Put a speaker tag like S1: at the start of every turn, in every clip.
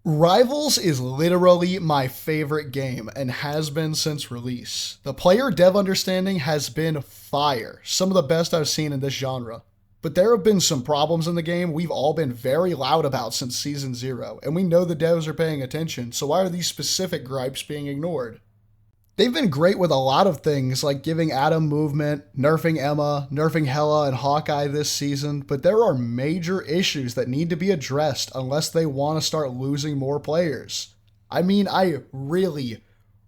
S1: Rivals is literally my favorite game and has been since release. The player dev understanding has been fire, some of the best I've seen in this genre. But there have been some problems in the game we've all been very loud about since Season 0, and we know the devs are paying attention, so why are these specific gripes being ignored? They've been great with a lot of things, like giving Adam movement, nerfing Emma, nerfing Hela and Hawkeye this season, but there are major issues that need to be addressed unless they want to start losing more players. I mean, I really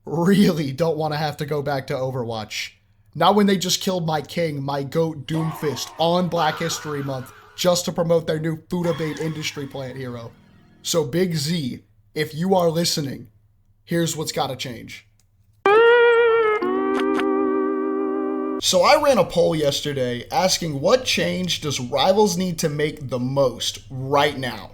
S1: don't want to have to go back to Overwatch. Not when they just killed my king, my goat Doomfist, on Black History Month, just to promote their new Futabate industry plant hero. So Big Z, if you are listening, here's what's gotta change. So I ran a poll yesterday asking what change does Rivals need to make the most right now?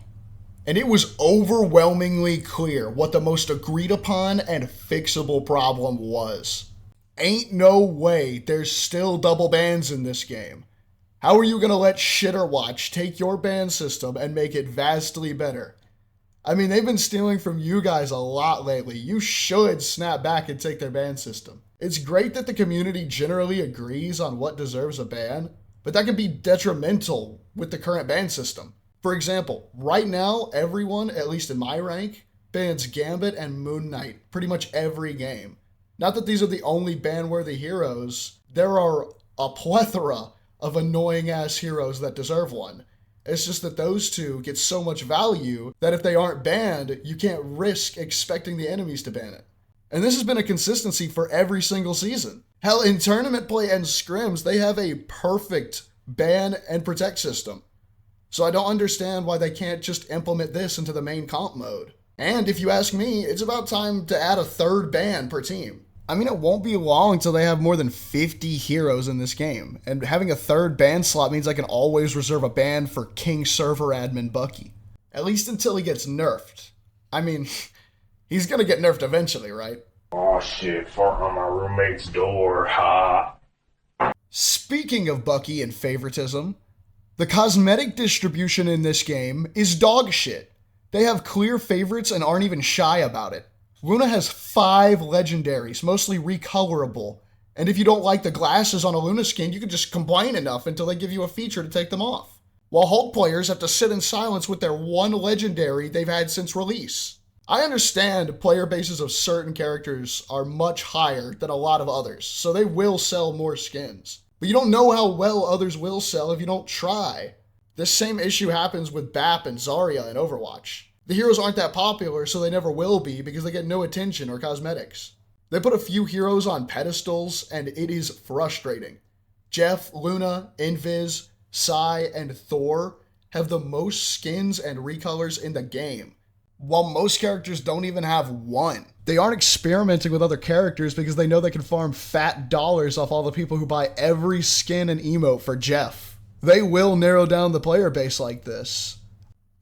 S1: And it was overwhelmingly clear what the most agreed upon and fixable problem was. Ain't no way there's still double bans in this game. How are you gonna let Shitterwatch take your ban system and make it vastly better? I mean, they've been stealing from you guys a lot lately. You should snap back and take their ban system. It's great that the community generally agrees on what deserves a ban, but that can be detrimental with the current ban system. For example, right now, everyone, at least in my rank, bans Gambit and Moon Knight pretty much every game. Not that these are the only ban-worthy heroes, there are a plethora of annoying-ass heroes that deserve one. It's just that those two get so much value that if they aren't banned, you can't risk expecting the enemies to ban it. And this has been a consistency for every single season. Hell, in tournament play and scrims, they have a perfect ban and protect system. So I don't understand why they can't just implement this into the main comp mode. And if you ask me, it's about time to add a third ban per team. I mean, it won't be long until they have more than 50 heroes in this game. And having a third ban slot means I can always reserve a ban for King Server Admin Bucky. At least until he gets nerfed. I mean, he's gonna get nerfed eventually, right?
S2: Oh shit, fart on my roommate's door, ha.
S1: Speaking of Bucky and favoritism, the cosmetic distribution in this game is dog shit. They have clear favorites and aren't even shy about it. Luna has 5 legendaries, mostly recolorable, and if you don't like the glasses on a Luna skin, you can just complain enough until they give you a feature to take them off. While Hulk players have to sit in silence with their one legendary they've had since release. I understand player bases of certain characters are much higher than a lot of others, so they will sell more skins. But you don't know how well others will sell if you don't try. This same issue happens with BAP and Zarya in Overwatch. The heroes aren't that popular, so they never will be because they get no attention or cosmetics. They put a few heroes on pedestals, and it is frustrating. Jeff, Luna, Invis, Psy, and Thor have the most skins and recolors in the game, while most characters don't even have one. They aren't experimenting with other characters because they know they can farm fat dollars off all the people who buy every skin and emote for Jeff. They will narrow down the player base like this.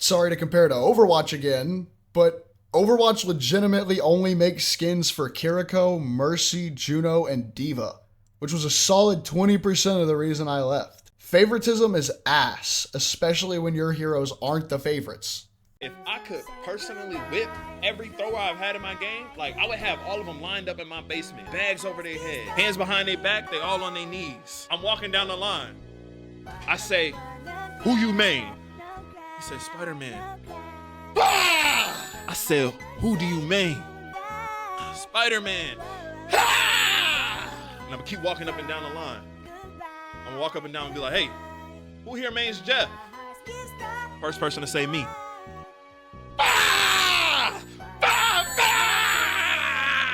S1: Sorry to compare to Overwatch again, but Overwatch legitimately only makes skins for Kiriko, Mercy, Juno, and Diva, which was a solid 20% of the reason I left. Favoritism is ass, especially when your heroes aren't the favorites.
S3: If I could personally whip every thrower I've had in my game, like I would have all of them lined up in my basement, bags over their head, hands behind their back, they all on their knees. I'm walking down the line. I say, who you main? He said, Spider-Man. Ah! I said, who do you main? Spider-Man. Ah! And I'm gonna keep walking up and down the line. I'm gonna walk up and down and be like, hey, who here mains Jeff? First person to say me.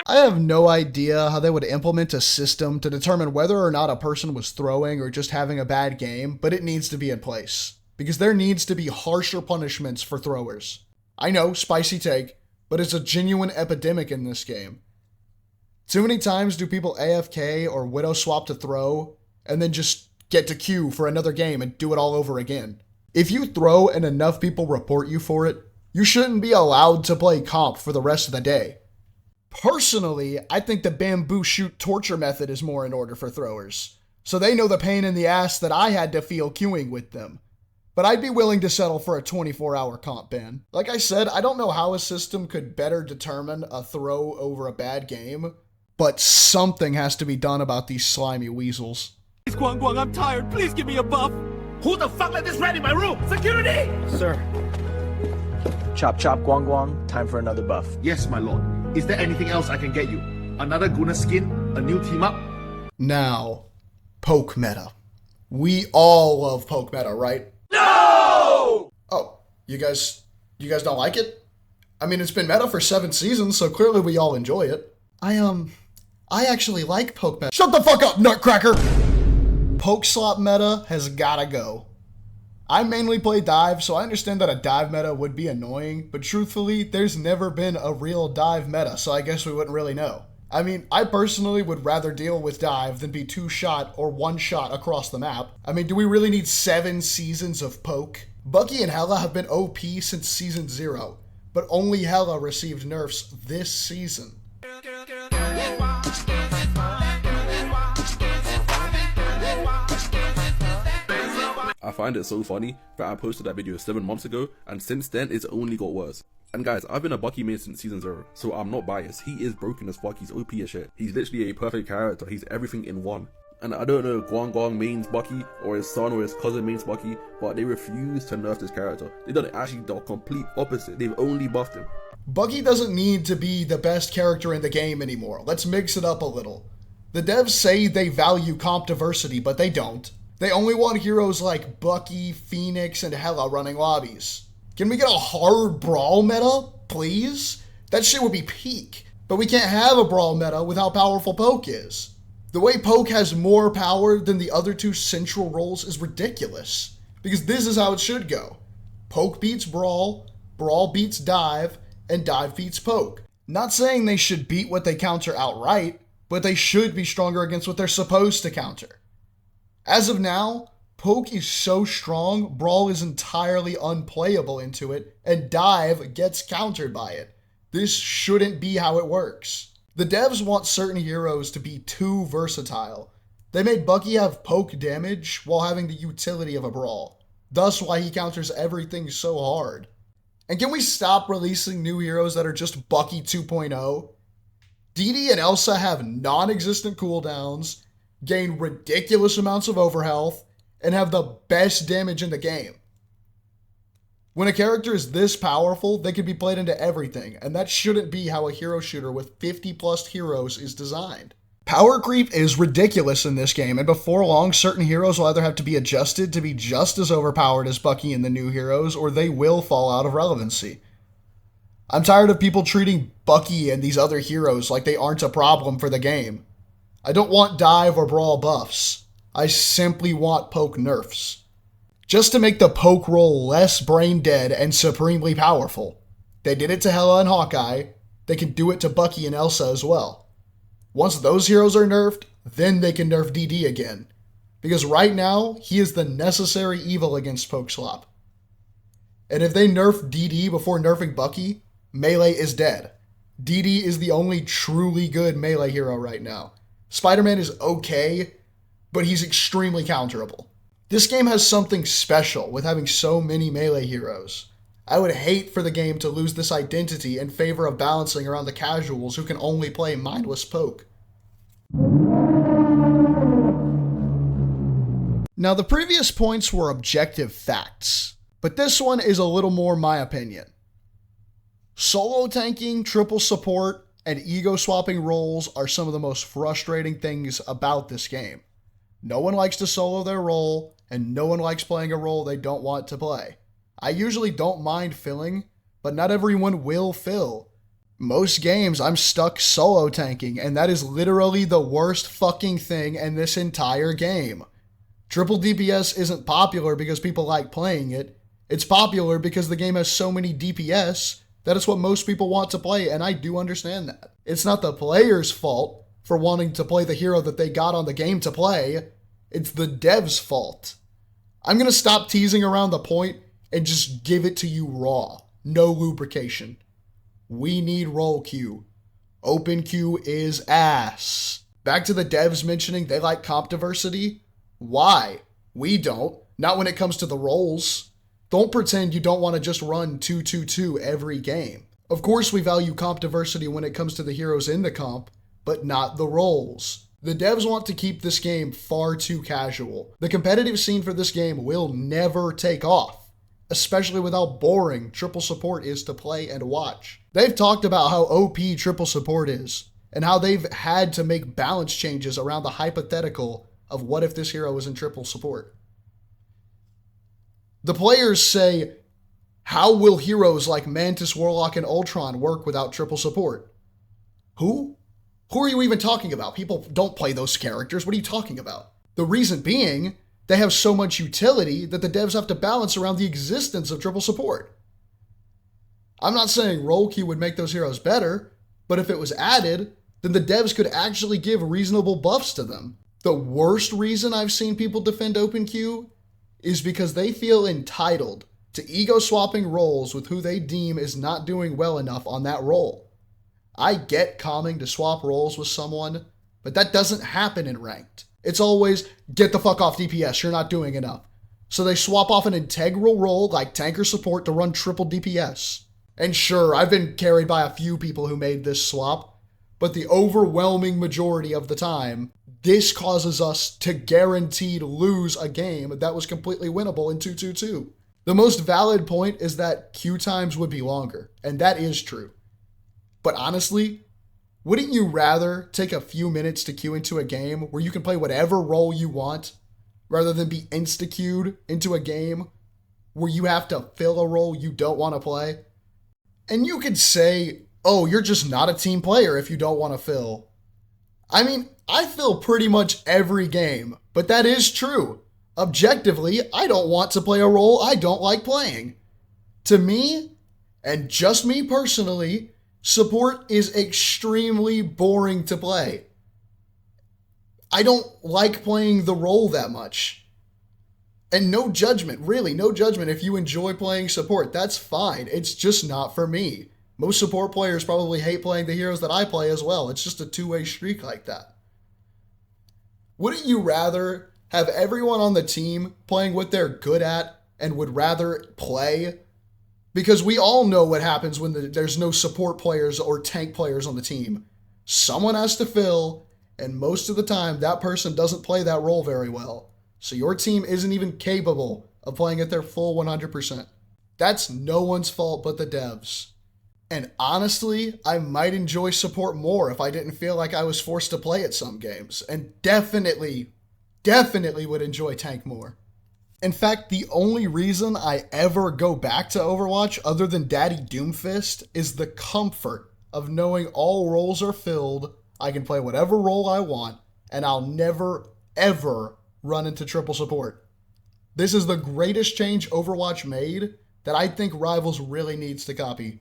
S1: I have no idea how they would implement a system to determine whether or not a person was throwing or just having a bad game, but it needs to be in place. Because there needs to be harsher punishments for throwers. I know, spicy take, but it's a genuine epidemic in this game. Too many times do people AFK or widow swap to throw, and then just get to queue for another game and do it all over again. If you throw and enough people report you for it, you shouldn't be allowed to play comp for the rest of the day. Personally, I think the bamboo shoot torture method is more in order for throwers, so they know the pain in the ass that I had to feel queuing with them. but I'd be willing to settle for a 24-hour comp ban. Like I said, I don't know how a system could better determine a throw over a bad game, but something has to be done about these slimy weasels.
S4: Please, Guang Guang, I'm tired. Please give me a buff.
S5: Who the fuck let this rat in my room? Security!
S6: Sir. Chop chop, Guang Guang. Time for another buff.
S5: Yes, my lord. Is there anything else I can get you? Another Guna skin? A new team up?
S1: Now, poke meta. We all love poke meta, right?
S5: No!
S1: Oh, you guys don't like it? I mean, it's been meta for 7 seasons, so clearly we all enjoy it. I actually like poke meta. Shut the fuck up, nutcracker! Poke slot meta has gotta go. I mainly play dive, so I understand that a dive meta would be annoying, but truthfully, there's never been a real dive meta, so I guess we wouldn't really know. I mean, I personally would rather deal with dive than be 2-shot or 1-shot across the map. I mean, do we really need 7 seasons of poke? Bucky and Hela have been OP since season 0, but only Hela received nerfs this season.
S7: I find it so funny that I posted that video 7 months ago, and since then it's only got worse. And guys, I've been a Bucky main since season 0, so I'm not biased. He is broken as fuck, he's OP as shit. He's literally a perfect character, he's everything in one. And I don't know if Guang Guang mains Bucky, or his son or his cousin mains Bucky, but they refuse to nerf this character. They've done actually the complete opposite, they've only buffed him.
S1: Bucky doesn't need to be the best character in the game anymore. Let's mix it up a little. The devs say they value comp diversity, but they don't. They only want heroes like Bucky, Phoenix, and Hela running lobbies. Can we get a hard brawl meta, please? That shit would be peak. But we can't have a brawl meta with how powerful poke is. The way poke has more power than the other 2 central roles is ridiculous. Because this is how it should go. Poke beats brawl, brawl beats dive, and dive beats poke. Not saying they should beat what they counter outright, but they should be stronger against what they're supposed to counter. As of now, poke is so strong, brawl is entirely unplayable into it, and dive gets countered by it. This shouldn't be how it works. The devs want certain heroes to be too versatile. They made Bucky have poke damage while having the utility of a brawl. Thus why he counters everything so hard. And can we stop releasing new heroes that are just Bucky 2.0? DD and Elsa have non-existent cooldowns, gain ridiculous amounts of overhealth, and have the best damage in the game. When a character is this powerful, they can be played into everything, and that shouldn't be how a hero shooter with 50+ heroes is designed. Power creep is ridiculous in this game, and before long, certain heroes will either have to be adjusted to be just as overpowered as Bucky and the new heroes, or they will fall out of relevancy. I'm tired of people treating Bucky and these other heroes like they aren't a problem for the game. I don't want dive or brawl buffs. I simply want poke nerfs. Just to make the poke role less brain dead and supremely powerful. They did it to Hela and Hawkeye. They can do it to Bucky and Elsa as well. Once those heroes are nerfed, then they can nerf DD again. Because right now, he is the necessary evil against poke slop. And if they nerf DD before nerfing Bucky, Melee is dead. DD is the only truly good melee hero right now. Spider-Man is okay, but he's extremely counterable. This game has something special with having so many melee heroes. I would hate for the game to lose this identity in favor of balancing around the casuals who can only play mindless poke. Now, the previous points were objective facts, but this one is a little more my opinion. Solo tanking, triple support, and ego swapping roles are some of the most frustrating things about this game. No one likes to solo their role, and no one likes playing a role they don't want to play. I usually don't mind filling, but not everyone will fill. Most games I'm stuck solo tanking, and that is literally the worst fucking thing in this entire game. Triple DPS isn't popular because people like playing it. It's popular because the game has so many DPS that it's what most people want to play, and I do understand that. It's not the player's fault for wanting to play the hero that they got on the game to play. It's the dev's fault. I'm gonna stop teasing around the point and just give it to you raw. No lubrication. We need roll queue. Open queue is ass. Back to the devs mentioning they like comp diversity. Why? We don't. Not when it comes to the roles. Don't pretend you don't want to just run 2-2-2 every game. Of course we value comp diversity when it comes to the heroes in the comp, but not the roles. The devs want to keep this game far too casual. The competitive scene for this game will never take off, especially with how boring triple support is to play and watch. They've talked about how OP triple support is, and how they've had to make balance changes around the hypothetical of what if this hero was in triple support. The players say, how will heroes like Mantis, Warlock, and Ultron work without triple support? Who? Who are you even talking about? People don't play those characters. What are you talking about? The reason being, they have so much utility that the devs have to balance around the existence of triple support. I'm not saying role queue would make those heroes better, but if it was added, then the devs could actually give reasonable buffs to them. The worst reason I've seen people defend open queue is because they feel entitled to ego swapping roles with who they deem is not doing well enough on that role. I get calming to swap roles with someone, but that doesn't happen in ranked. It's always, get the fuck off DPS, you're not doing enough. So they swap off an integral role like tank or support to run triple DPS. And sure, I've been carried by a few people who made this swap, but the overwhelming majority of the time, this causes us to guaranteed lose a game that was completely winnable in 2-2-2. The most valid point is that queue times would be longer, and that is true. But honestly, wouldn't you rather take a few minutes to queue into a game where you can play whatever role you want, rather than be insta-queued into a game where you have to fill a role you don't want to play? And you could say, oh, you're just not a team player if you don't want to fill. I mean, I fill pretty much every game, but that is true. Objectively, I don't want to play a role I don't like playing. To me, and just me personally, support is extremely boring to play. I don't like playing the role that much. And no judgment, really, no judgment if you enjoy playing support. That's fine. It's just not for me. Most support players probably hate playing the heroes that I play as well. It's just a two-way streak like that. Wouldn't you rather have everyone on the team playing what they're good at and would rather play? Because we all know what happens when there's no support players or tank players on the team. Someone has to fill, and most of the time that person doesn't play that role very well. So your team isn't even capable of playing at their full 100%. That's no one's fault but the devs. And honestly, I might enjoy support more if I didn't feel like I was forced to play at some games. And definitely would enjoy tank more. In fact, the only reason I ever go back to Overwatch other than Daddy Doomfist is the comfort of knowing all roles are filled, I can play whatever role I want, and I'll never, ever run into triple support. This is the greatest change Overwatch made that I think Rivals really needs to copy.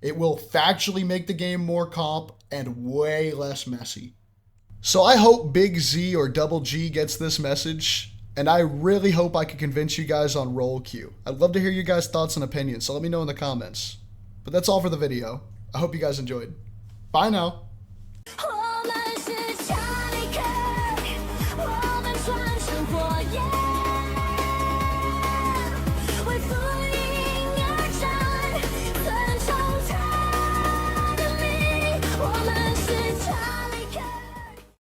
S1: It will factually make the game more comp and way less messy. So I hope Big Z or Double G gets this message, and I really hope I can convince you guys on role queue. I'd love to hear you guys' thoughts and opinions, so let me know in the comments. But that's all for the video. I hope you guys enjoyed. Bye now.
S8: 我们是小离开，我们穿生活。